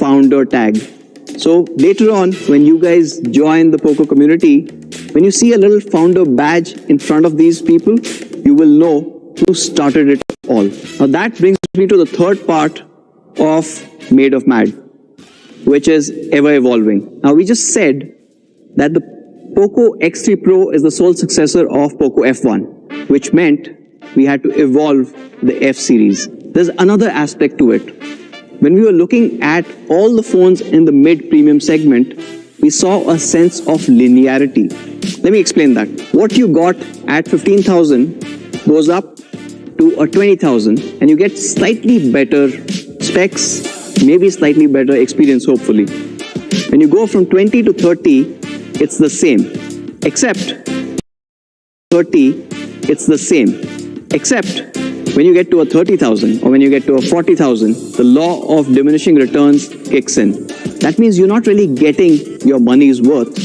founder tag. So later on, when you guys join the POCO community, when you see a little founder badge in front of these people, you will know who started it all. Now that brings me to the third part of Made of Mad, which is ever evolving. Now we just said that the POCO X3 Pro is the sole successor of POCO F1, which meant we had to evolve the F series. There's another aspect to it. When we were looking at all the phones in the mid-premium segment, we saw a sense of linearity. Let me explain that. What you got at 15,000 goes up to a 20,000 and you get slightly better specs, maybe slightly better experience hopefully. When you go from 20 to 30, it's the same, except 30, it's the same, except when you get to a 30,000 or when you get to a 40,000, the law of diminishing returns kicks in. That means you're not really getting your money's worth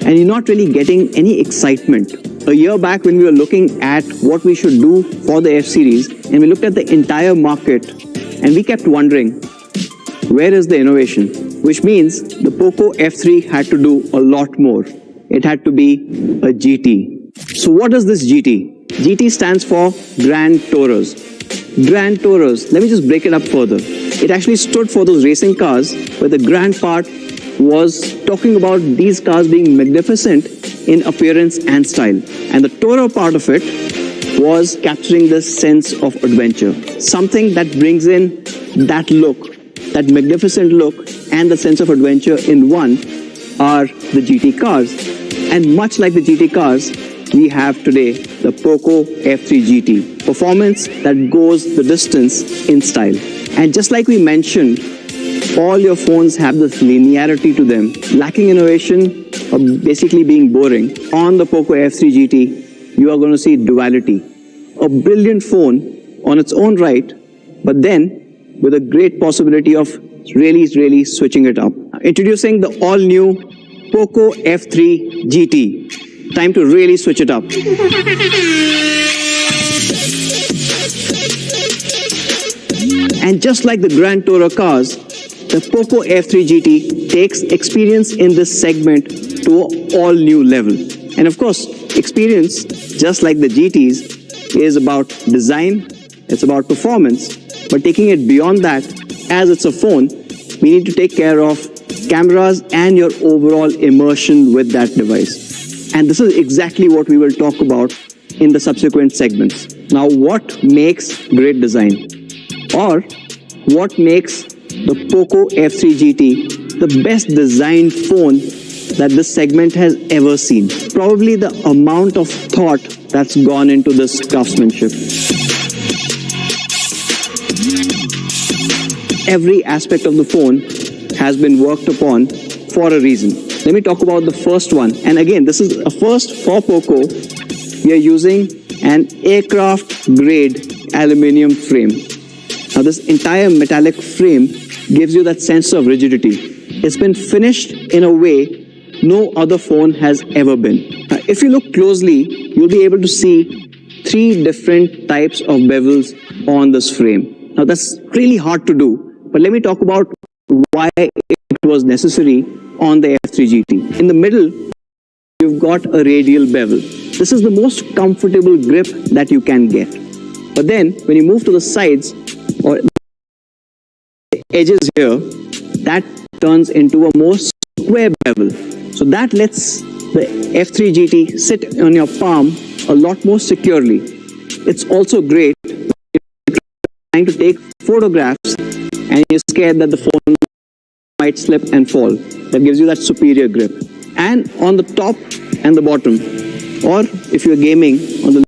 and you're not really getting any excitement. A year back when we were looking at what we should do for the F series and we looked at the entire market and we kept wondering, where is the innovation? Which means the POCO F3 had to do a lot more. It had to be a GT. So what is this GT? GT stands for Grand Tourers. Grand Tourers, let me just break it up further. It actually stood for those racing cars where the grand part was talking about these cars being magnificent in appearance and style. And the tourer part of it was capturing the sense of adventure. Something that brings in that look, that magnificent look and the sense of adventure in one are the GT cars. And much like the GT cars, we have today the POCO F3 GT. Performance that goes the distance in style. And just like we mentioned, all your phones have this linearity to them, lacking innovation or basically being boring. On the POCO F3 GT, you are going to see duality. A brilliant phone on its own right, but then with a great possibility of really switching it up. Introducing the all-new POCO F3 GT. Time to really switch it up. And just like the Grand Tourer cars, the POCO F3 GT takes experience in this segment to an all-new level. And of course, experience, just like the GTs, is about design, it's about performance, but taking it beyond that, as it's a phone, we need to take care of cameras and your overall immersion with that device. And this is exactly what we will talk about in the subsequent segments. Now, what makes great design? Or what makes the POCO F3 GT the best designed phone that this segment has ever seen? Probably the amount of thought that's gone into this craftsmanship. Every aspect of the phone has been worked upon for a reason. Let me talk about the first one. And again, this is a first for POCO. We are using an aircraft grade aluminum frame. Now this entire metallic frame gives you that sense of rigidity. It's been finished in a way no other phone has ever been. Now, if you look closely, you'll be able to see 3 different types of bezels on this frame. Now that's really hard to do, but let me talk about why it was necessary on the F3 GT. In the middle, you've got a radial bevel. This is the most comfortable grip that you can get. But then, when you move to the sides, or the edges here, that turns into a more square bevel. So that lets the F3 GT sit on your palm a lot more securely. It's also great if you're trying to take photographs and you're scared that the phone might slip and fall. That gives you that superior grip. And on the top and the bottom, or if you're gaming, on the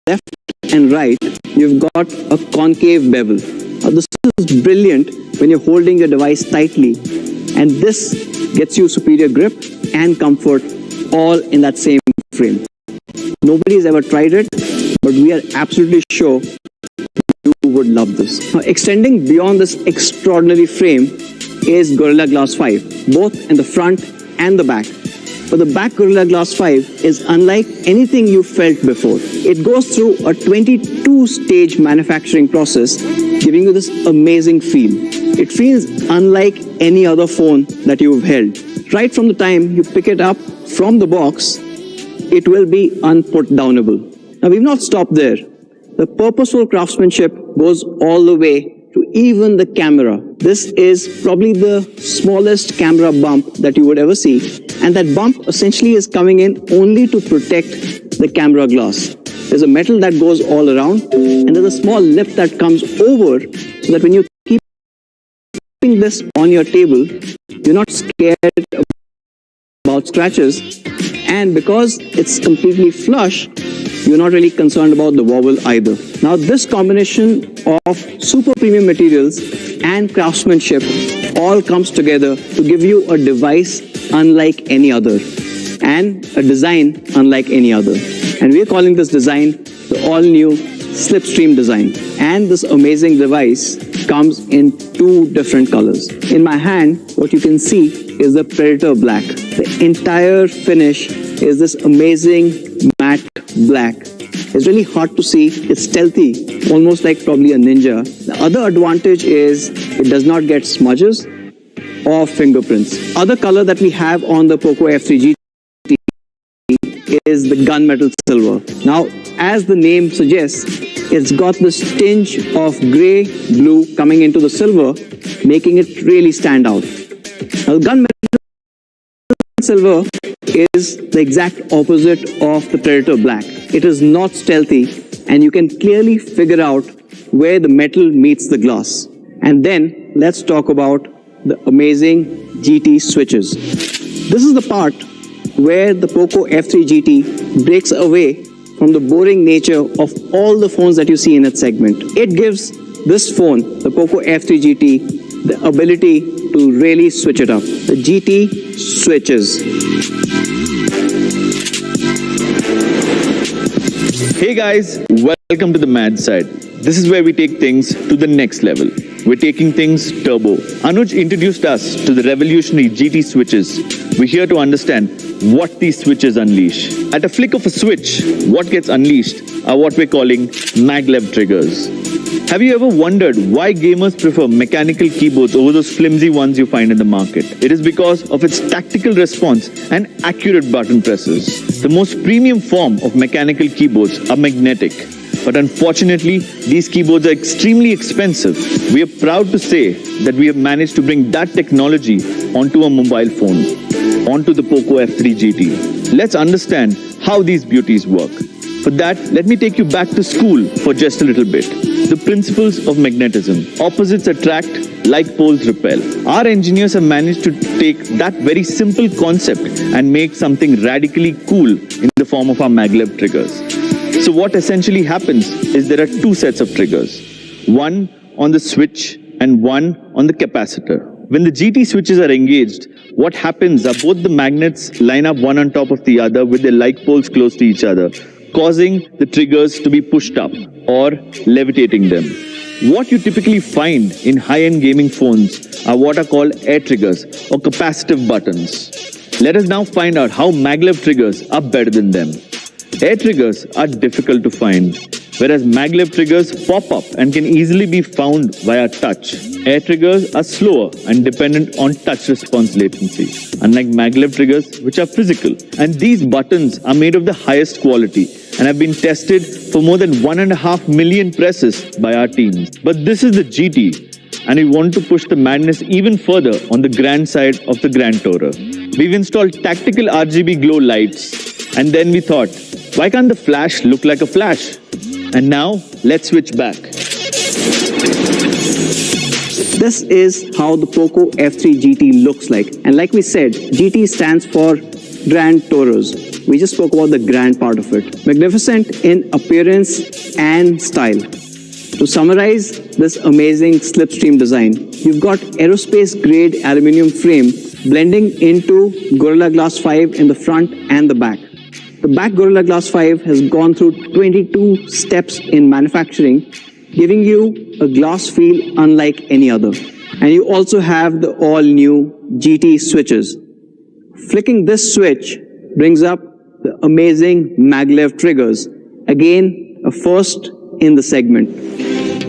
left and right, you've got a concave bevel. Now this is brilliant when you're holding your device tightly, and this gets you superior grip and comfort all in that same frame. Nobody's ever tried it, but we are absolutely sure you would love this. Now, extending beyond this extraordinary frame is Gorilla Glass 5, both in the front and the back. But the back Gorilla Glass 5 is unlike anything you felt before. It goes through a 22-stage manufacturing process, giving you this amazing feel. It feels unlike any other phone that you've held. Right from the time you pick it up from the box, it will be unputdownable. Now, we've not stopped there. The purposeful craftsmanship goes all the way to even the camera. This is probably the smallest camera bump that you would ever see, and that bump essentially is coming in only to protect the camera glass. There's a metal that goes all around, and there's a small lip that comes over so that when you keep this on your table, you're not scared about scratches, and because it's completely flush, you're not really concerned about the wobble either. Now, this combination of super premium materials and craftsmanship all comes together to give you a device unlike any other and a design unlike any other. And we're calling this design the all-new Slipstream design. And this amazing device comes in two different colors. In my hand, what you can see is the Predator Black. The entire finish is this amazing matte black. It's really hard to see. It's stealthy, almost like probably a ninja. The other advantage is it does not get smudges or fingerprints. Other color that we have on the POCO F3 GT is the gunmetal silver. Now, as the name suggests, it's got this tinge of gray blue coming into the silver, making it really stand out. Now, gunmetal silver is the exact opposite of the Predator Black. It is not stealthy, and you can clearly figure out where the metal meets the glass. And then let's talk about the amazing GT switches. This is the part where the POCO F3 GT breaks away from the boring nature of all the phones that you see in its segment. It gives this phone, the POCO F3 GT, the ability to really switch it up. The GT switches. Hey guys, welcome to the Mad Side. This is where we take things to the next level. We're taking things turbo. Anuj introduced us to the revolutionary GT switches. We're here to understand what these switches unleash. At a flick of a switch, what gets unleashed are what we're calling Maglev triggers. Have you ever wondered why gamers prefer mechanical keyboards over those flimsy ones you find in the market? It is because of its tactical response and accurate button presses. The most premium form of mechanical keyboards are magnetic. But unfortunately, these keyboards are extremely expensive. We are proud to say that we have managed to bring that technology onto a mobile phone, onto the POCO F3 GT. Let's understand how these beauties work. For that, let me take you back to school for just a little bit. The principles of magnetism. Opposites attract, like poles repel. Our engineers have managed to take that very simple concept and make something radically cool in the form of our Maglev triggers. So what essentially happens is there are two sets of triggers, one on the switch and one on the capacitor. When the GT switches are engaged, what happens are both the magnets line up one on top of the other with their like poles close to each other, causing the triggers to be pushed up or levitating them. What you typically find in high-end gaming phones are what are called air triggers or capacitive buttons. Let us now find out how Maglev triggers are better than them. Air triggers are difficult to find, whereas Maglev triggers pop up and can easily be found via touch. Air triggers are slower and dependent on touch response latency, unlike Maglev triggers, which are physical. And these buttons are made of the highest quality and have been tested for more than 1.5 million presses by our teams. But this is the GT, and we want to push the madness even further on the grand side of the Grand Tourer. We've installed tactical RGB glow lights, and then we thought, why can't the flash look like a flash? And now, let's switch back. This is how the POCO F3 GT looks like. And like we said, GT stands for Grand Tourers. We just spoke about the grand part of it. Magnificent in appearance and style. To summarize this amazing Slipstream design, you've got aerospace-grade aluminum frame blending into Gorilla Glass 5 in the front and the back. The back Gorilla Glass 5 has gone through 22 steps in manufacturing, giving you a glass feel unlike any other. And you also have the all-new GT switches. Flicking this switch brings up the amazing Maglev triggers. Again, a first in the segment.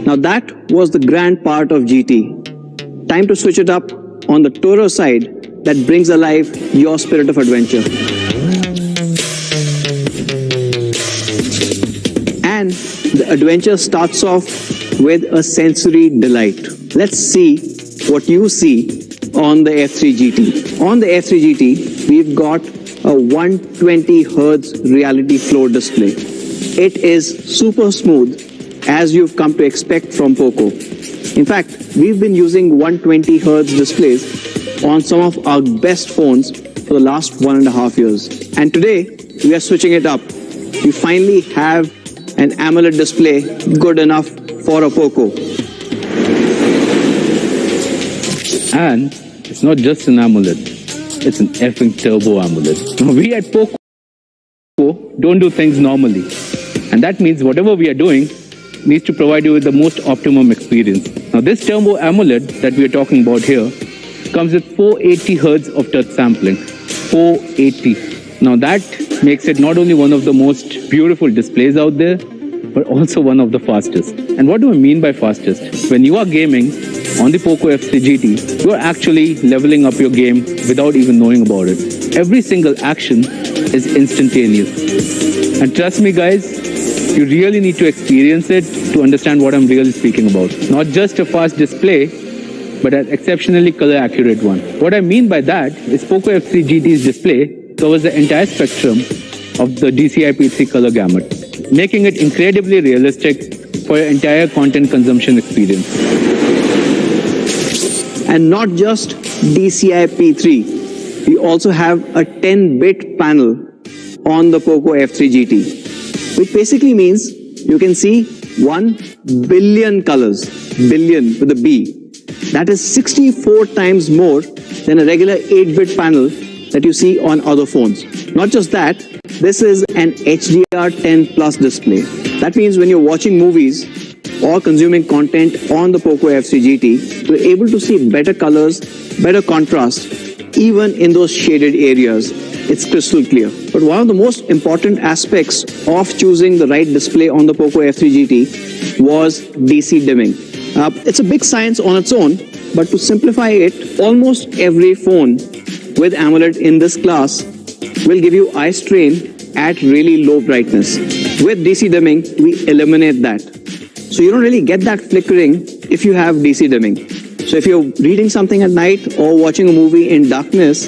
Now that was the grand part of GT. Time to switch it up on the tourer side that brings alive your spirit of adventure. And the adventure starts off with a sensory delight. Let's see what you see on the F3 GT. On the F3 GT, we've got a 120 Hz reality floor display. It is super smooth, as you've come to expect from POCO. In fact, we've been using 120 Hz displays on some of our best phones for the last 1.5 years. And today, we are switching it up. We finally have an AMOLED display good enough for a POCO. And it's not just an AMOLED, it's an effing turbo AMOLED. Now, we at POCO don't do things normally. And that means whatever we are doing needs to provide you with the most optimum experience. Now, this turbo AMOLED that we are talking about here comes with 480 Hz of touch sampling. 480. Now, that makes it not only one of the most beautiful displays out there, but also one of the fastest. And what do I mean by fastest? When you are gaming on the POCO F3 GT, you are actually leveling up your game without even knowing about it. Every single action is instantaneous. And trust me guys, you really need to experience it to understand what I'm really speaking about. Not just a fast display, but an exceptionally color accurate one. What I mean by that is POCO F3 GT's display covers the entire spectrum of the DCI-P3 color gamut, making it incredibly realistic for your entire content consumption experience. And not just DCI P3, we also have a 10-bit panel on the POCO F3 GT, which basically means you can see 1 billion colors, billion with a B. That is 64 times more than a regular 8-bit panel that you see on other phones. Not just that, this is an HDR10 Plus display. That means when you're watching movies or consuming content on the POCO F3 GT, you're able to see better colors, better contrast, even in those shaded areas. It's crystal clear. But one of the most important aspects of choosing the right display on the POCO F3 GT was DC dimming. It's a big science on its own, but to simplify it, almost every phone with AMOLED in this class will give you eye strain at really low brightness. With DC dimming, we eliminate that. So you don't really get that flickering if you have DC dimming. So if you're reading something at night or watching a movie in darkness,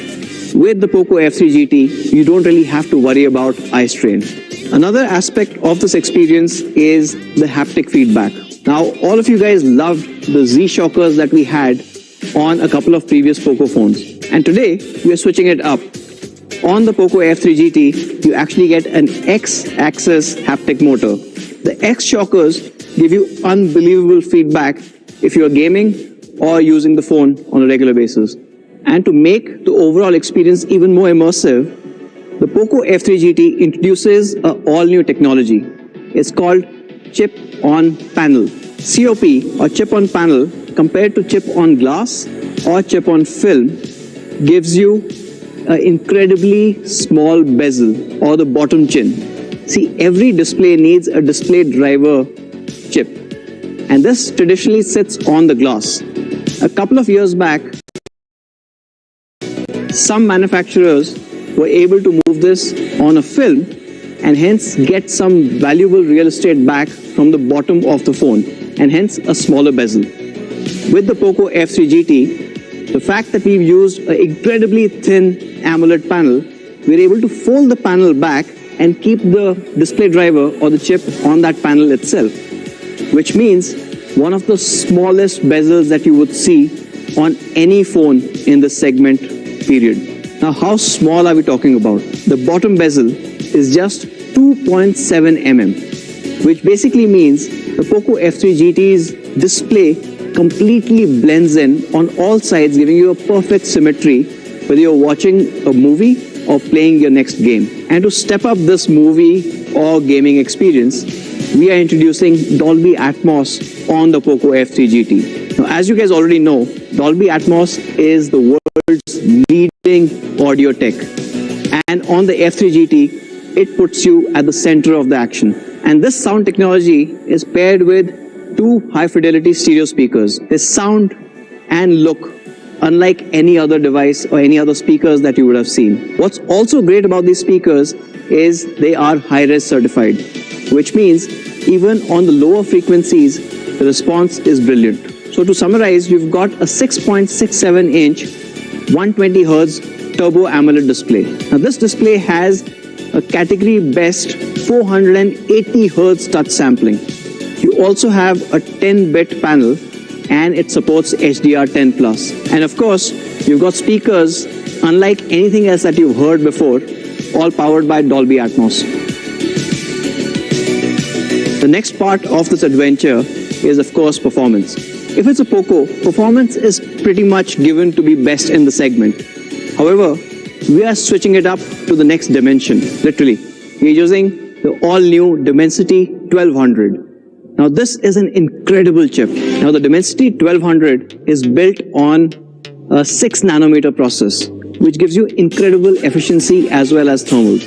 with the POCO F3 GT, you don't really have to worry about eye strain. Another aspect of this experience is the haptic feedback. Now, all of you guys loved the Z-shockers that we had on a couple of previous POCO phones. And today, we are switching it up. On the POCO F3 GT, you actually get an X-axis haptic motor. The X-shockers give you unbelievable feedback if you're gaming or using the phone on a regular basis. And to make the overall experience even more immersive, the POCO F3 GT introduces an all-new technology. It's called chip-on-panel. COP, or chip-on-panel, compared to chip-on-glass or chip-on-film, gives you an incredibly small bezel, or the bottom chin. See, every display needs a display driver chip, and this traditionally sits on the glass. A couple of years back, some manufacturers were able to move this on a film and hence get some valuable real estate back from the bottom of the phone, and hence a smaller bezel. With the POCO F3 GT, the fact that we've used an incredibly thin AMOLED panel, we're able to fold the panel back and keep the display driver or the chip on that panel itself, which means one of the smallest bezels that you would see on any phone in the segment, period. Now, how small are we talking about? The bottom bezel is just 2.7 mm, which basically means the POCO F3 GT's display completely blends in on all sides, giving you a perfect symmetry whether you're watching a movie or playing your next game. And to step up this movie or gaming experience, we are introducing Dolby Atmos on the POCO F3 GT. Now, as you guys already know, Dolby Atmos is the world's leading audio tech. And on the F3 GT, it puts you at the center of the action. And this sound technology is paired with two high-fidelity stereo speakers. They sound and look unlike any other device or any other speakers that you would have seen. What's also great about these speakers is they are high-res certified, which means even on the lower frequencies, the response is brilliant. So to summarize, you've got a 6.67-inch 120 Hz Turbo AMOLED display. Now this display has a category best 480 Hz touch sampling. You also have a 10-bit panel and it supports HDR10+. And of course, you've got speakers unlike anything else that you've heard before, all powered by Dolby Atmos. The next part of this adventure is of course performance. If it's a POCO, performance is pretty much given to be best in the segment. However, we are switching it up to the next dimension, literally. We're using the all-new Dimensity 1200. Now this is an incredible chip. Now the Dimensity 1200 is built on a 6 nanometer process, which gives you incredible efficiency as well as thermals.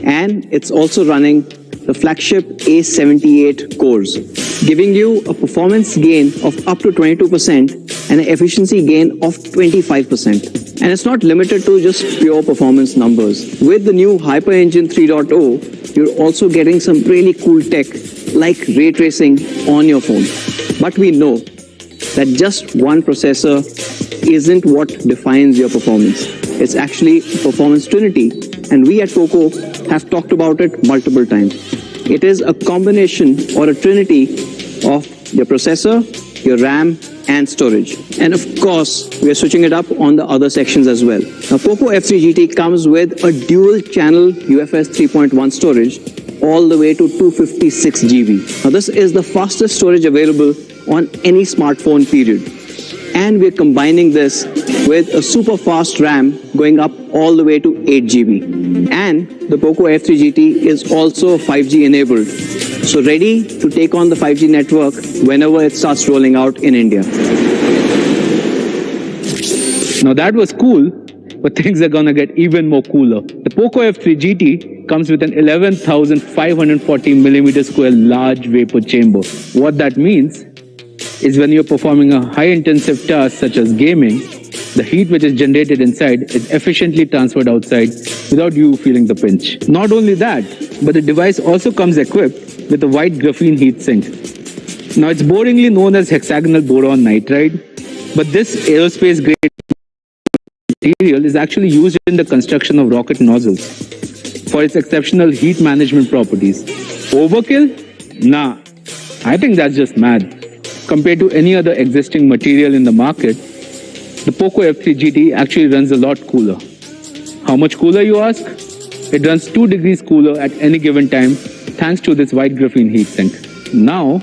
And it's also running the flagship A78 cores, giving you a performance gain of up to 22% and an efficiency gain of 25%. And it's not limited to just pure performance numbers. With the new Hyper Engine 3.0, you're also getting some really cool tech like ray tracing on your phone. But we know that just one processor isn't what defines your performance. It's actually a performance trinity, and we at POCO have talked about it multiple times. It is a combination or a trinity of your processor, your RAM, and storage. And of course, we are switching it up on the other sections as well. Now, POCO F3 GT comes with a dual-channel UFS 3.1 storage all the way to 256 GB. Now, this is the fastest storage available on any smartphone, period. And we're combining this with a super fast RAM going up all the way to 8 GB. And the POCO F3 GT is also 5G enabled. So ready to take on the 5G network whenever it starts rolling out in India. Now that was cool, but things are gonna get even more cooler. The POCO F3 GT comes with an 11,540 millimeter square large vapor chamber. What that means is when you're performing a high-intensive task such as gaming, the heat which is generated inside is efficiently transferred outside without you feeling the pinch. Not only that, but the device also comes equipped with a white graphene heatsink. Now it's boringly known as hexagonal boron nitride, but this aerospace-grade material is actually used in the construction of rocket nozzles for its exceptional heat management properties. Overkill? Nah, I think that's just mad. Compared to any other existing material in the market, the POCO F3 GT actually runs a lot cooler. How much cooler, you ask? It runs 2 degrees cooler at any given time thanks to this white graphene heatsink. Now,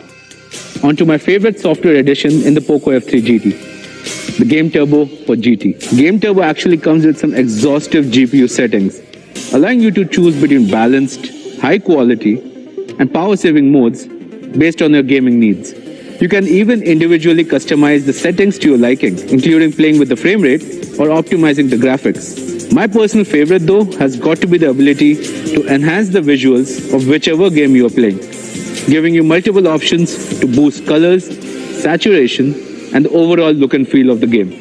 onto my favorite software addition in the POCO F3 GT, the Game Turbo for GT. Game Turbo actually comes with some exhaustive GPU settings, allowing you to choose between balanced, high quality, and power-saving modes based on your gaming needs. You can even individually customize the settings to your liking, including playing with the frame rate or optimizing the graphics. My personal favorite though has got to be the ability to enhance the visuals of whichever game you are playing, giving you multiple options to boost colors, saturation, and the overall look and feel of the game.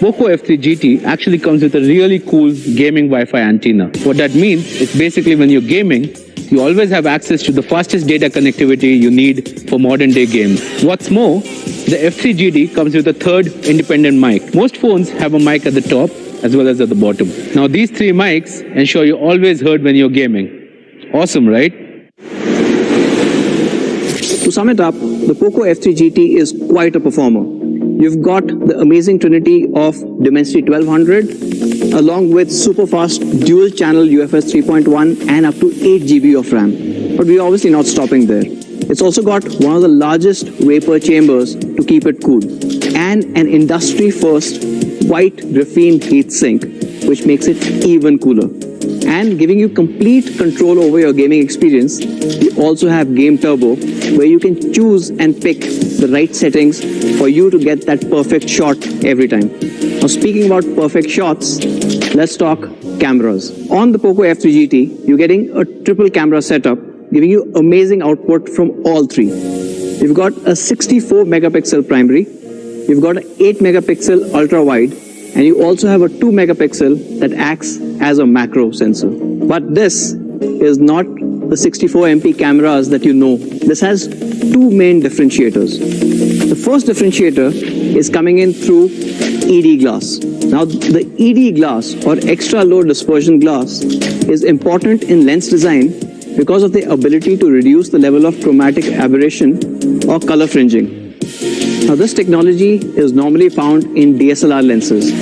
POCO F3 GT actually comes with a really cool gaming Wi-Fi antenna. What that means is basically when you're gaming, you always have access to the fastest data connectivity you need for modern day games. What's more, the F3 GT comes with a third independent mic. Most phones have a mic at the top as well as at the bottom. Now these 3 mics ensure you're always heard when you're gaming. Awesome, right? To sum it up, the POCO F3 GT is quite a performer. You've got the amazing trinity of Dimensity 1200 along with super fast dual channel UFS 3.1 and up to 8 GB of RAM. But we're obviously not stopping there. It's also got one of the largest vapor chambers to keep it cool and an industry first white graphene heatsink, which makes it even cooler. And giving you complete control over your gaming experience, we also have Game Turbo, where you can choose and pick the right settings for you to get that perfect shot every time. Now, speaking about perfect shots, let's talk cameras. On the POCO F3 GT, you're getting a triple camera setup, giving you amazing output from all three. You've got a 64 megapixel primary, you've got an 8 megapixel ultra wide, and you also have a 2 megapixel that acts as a macro sensor. But this is not the 64 MP cameras that you know. This has two main differentiators. The first differentiator is coming in through ED glass. Now, the ED glass, or extra low dispersion glass, is important in lens design because of the ability to reduce the level of chromatic aberration or color fringing. Now, this technology is normally found in DSLR lenses.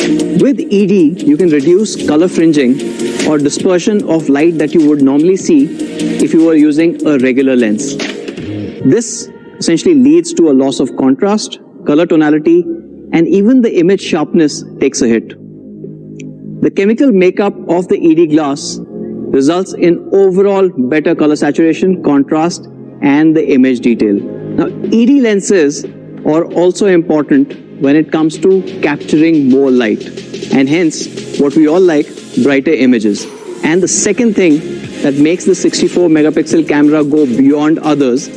With ED, you can reduce color fringing or dispersion of light that you would normally see if you were using a regular lens. This essentially leads to a loss of contrast, color tonality, and even the image sharpness takes a hit. The chemical makeup of the ED glass results in overall better color saturation, contrast, and the image detail. Now, ED lenses are also important when it comes to capturing more light, and hence what we all like, brighter images. And the second thing that makes the 64 megapixel camera go beyond others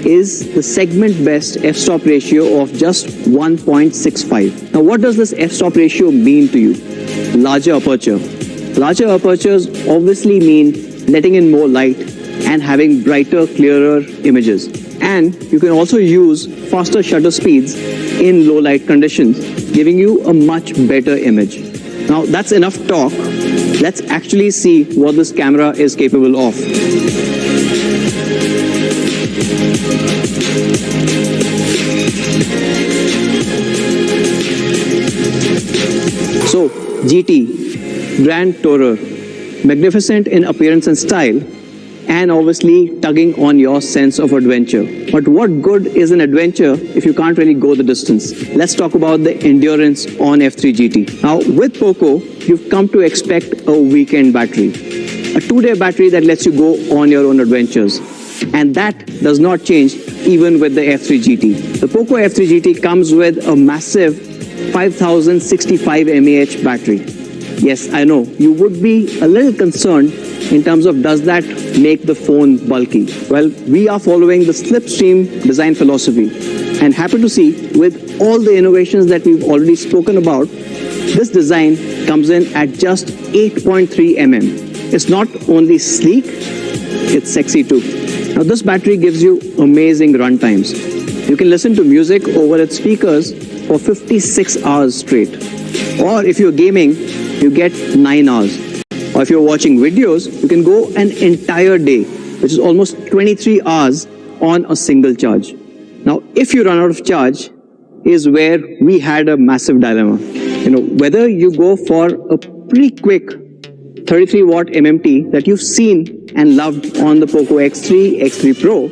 is the segment best f-stop ratio of just 1.65. Now, what does this f-stop ratio mean to you? Larger aperture. Larger apertures obviously mean letting in more light and having brighter, clearer images. And you can also use faster shutter speeds in low light conditions, giving you a much better image. Now, that's enough talk. Let's actually see what this camera is capable of. So, GT, Grand Tourer, magnificent in appearance and style, and obviously tugging on your sense of adventure. But what good is an adventure if you can't really go the distance? Let's talk about the endurance on F3 GT. Now, with POCO, you've come to expect a weekend battery, a 2-day battery that lets you go on your own adventures. And that does not change even with the F3 GT. The POCO F3 GT comes with a massive 5065 mAh battery. Yes, I know, you would be a little concerned in terms of does that make the phone bulky? Well, we are following the Slipstream design philosophy, and happy to see with all the innovations that we've already spoken about, this design comes in at just 8.3 mm. It's not only sleek, it's sexy too. Now, this battery gives you amazing run times. You can listen to music over its speakers for 56 hours straight. Or if you're gaming, you get 9 hours. Or if you're watching videos, you can go an entire day, which is almost 23 hours on a single charge. Now, if you run out of charge, is where we had a massive dilemma. Whether you go for a pretty quick 33 watt MMT that you've seen and loved on the POCO X3, X3 Pro,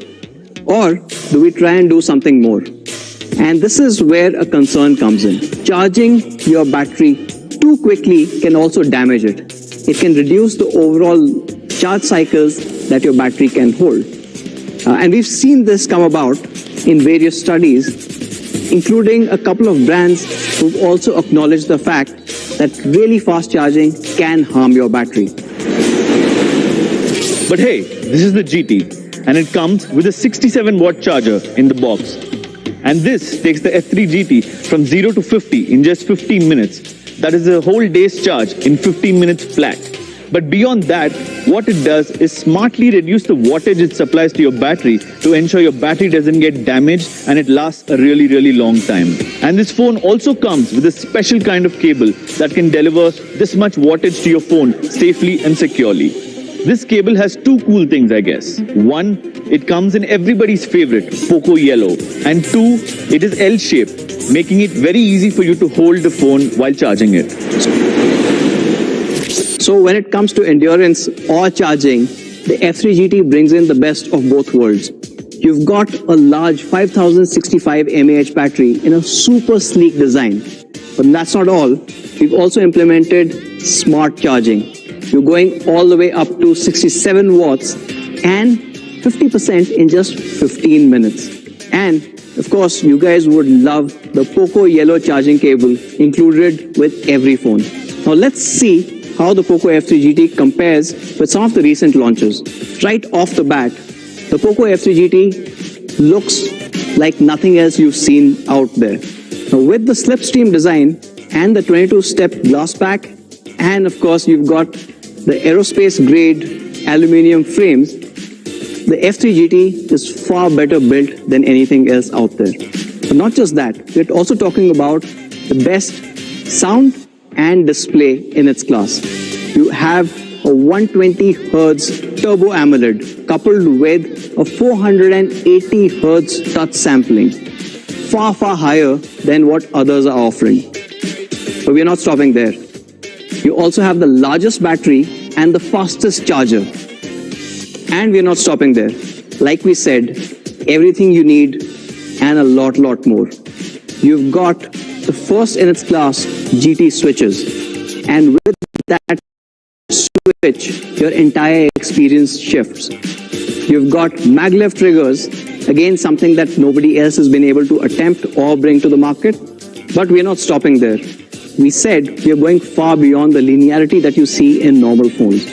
or do we try and do something more? And this is where a concern comes in. Charging your battery too quickly can also damage it. It can reduce the overall charge cycles that your battery can hold. And we've seen this come about in various studies, including a couple of brands who've also acknowledged the fact that really fast charging can harm your battery. But hey, this is the GT, and it comes with a 67 watt charger in the box. And this takes the F3 GT from 0 to 50 in just 15 minutes. That is a whole day's charge in 15 minutes flat. But beyond that, what it does is smartly reduce the wattage it supplies to your battery to ensure your battery doesn't get damaged and it lasts a really, really long time. And this phone also comes with a special kind of cable that can deliver this much wattage to your phone safely and securely. This cable has two cool things, I guess. One, it comes in everybody's favorite, POCO Yellow. And two, it is L-shaped, making it very easy for you to hold the phone while charging it. So when it comes to endurance or charging, the F3 GT brings in the best of both worlds. You've got a large 5065 mAh battery in a super sleek design. But that's not all. We've also implemented smart charging. You're going all the way up to 67 watts and 50% in just 15 minutes. And of course, you guys would love the POCO Yellow charging cable included with every phone. Now let's see how the POCO F3 GT compares with some of the recent launches. Right off the bat, the POCO F3 GT looks like nothing else you've seen out there. Now, with the Slipstream design and the 22-step glass pack, and of course you've got the aerospace grade aluminium frames, the F3 GT is far better built than anything else out there. But not just that, we're also talking about the best sound and display in its class. You have a 120 Hz turbo AMOLED coupled with a 480 Hz touch sampling, far higher than what others are offering. But we're not stopping there. You also have the largest battery and the fastest charger. And we're not stopping there. Like we said, everything you need and a lot more. You've got the first in its class GT switches. And with that switch, your entire experience shifts. You've got Maglev triggers, again something that nobody else has been able to attempt or bring to the market. But we're not stopping there. We said we're going far beyond the linearity that you see in normal phones.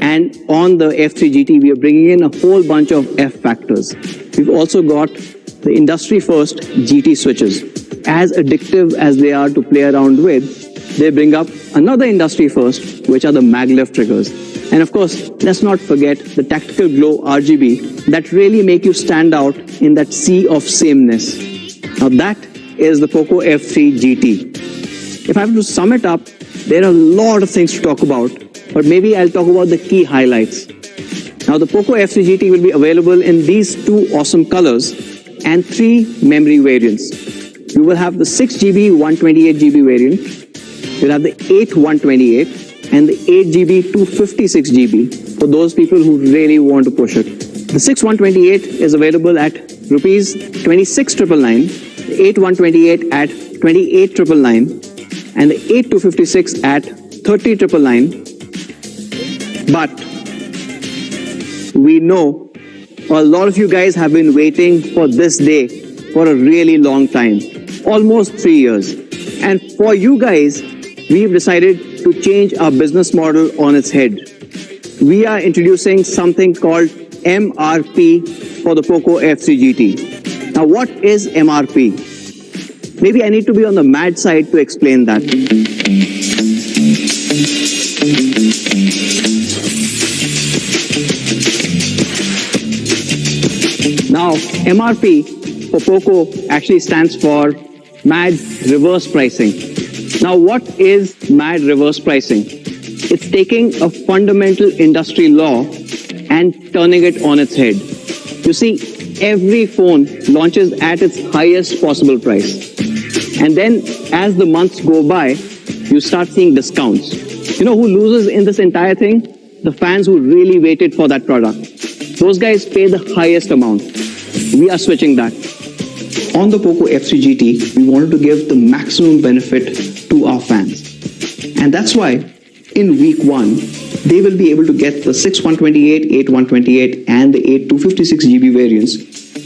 And on the F3 GT, we are bringing in a whole bunch of F factors. We've also got the industry first GT switches. As addictive as they are to play around with, they bring up another industry first, which are the Maglev triggers. And of course, let's not forget the tactical glow RGB that really make you stand out in that sea of sameness. Now that is the POCO F3 GT. If I have to sum it up, there are a lot of things to talk about, but maybe I'll talk about the key highlights. Now the POCO F3 GT will be available in these two awesome colors and 3 memory variants. You will have the 6GB 128GB variant, you'll have the 8 128 and the 8GB 256GB for those people who really want to push it. The 6 128 is available at rupees 26,999, the 8 128 at 28,999 and the 8 256 at 30,999. But we know a lot of you guys have been waiting for this day for a really long time, almost 3 years. And for you guys, we've decided to change our business model on its head. We are introducing something called MRP for the POCO F3 GT. Now, what is MRP? Maybe I need to be on the mad side to explain that. Now, MRP for POCO actually stands for MAD reverse pricing. Now, what is MAD reverse pricing? It's taking a fundamental industry law and turning it on its head. You see, every phone launches at its highest possible price. And then as the months go by, you start seeing discounts. You know who loses in this entire thing? The fans who really waited for that product. Those guys pay the highest amount. We are switching that. On the POCO F3 GT, we wanted to give the maximum benefit to our fans. And that's why in week 1, they will be able to get the 6 128, 8 128 and the 8 256GB variants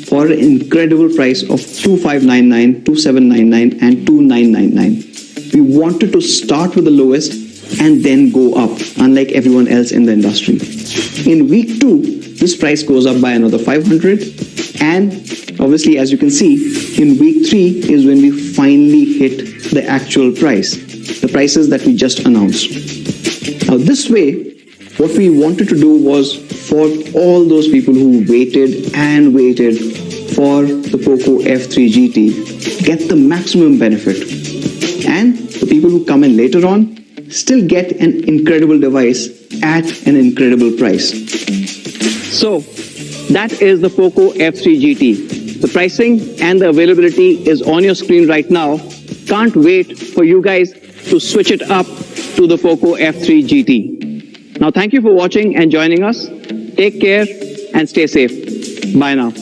for an incredible price of 2599, 2799 and 2999. We wanted to start with the lowest and then go up, unlike everyone else in the industry. In week 2, this price goes up by another 500, and obviously, as you can see, in week 3 is when we finally hit the actual price, the prices that we just announced. Now this way, what we wanted to do was for all those people who waited and waited for the POCO F3 GT, get the maximum benefit. And the people who come in later on still get an incredible device at an incredible price. So that is the POCO F3 GT. The pricing and the availability is on your screen right now. Can't wait for you guys to switch it up to the POCO F3 GT. Now, thank you for watching and joining us. Take care and stay safe. Bye now.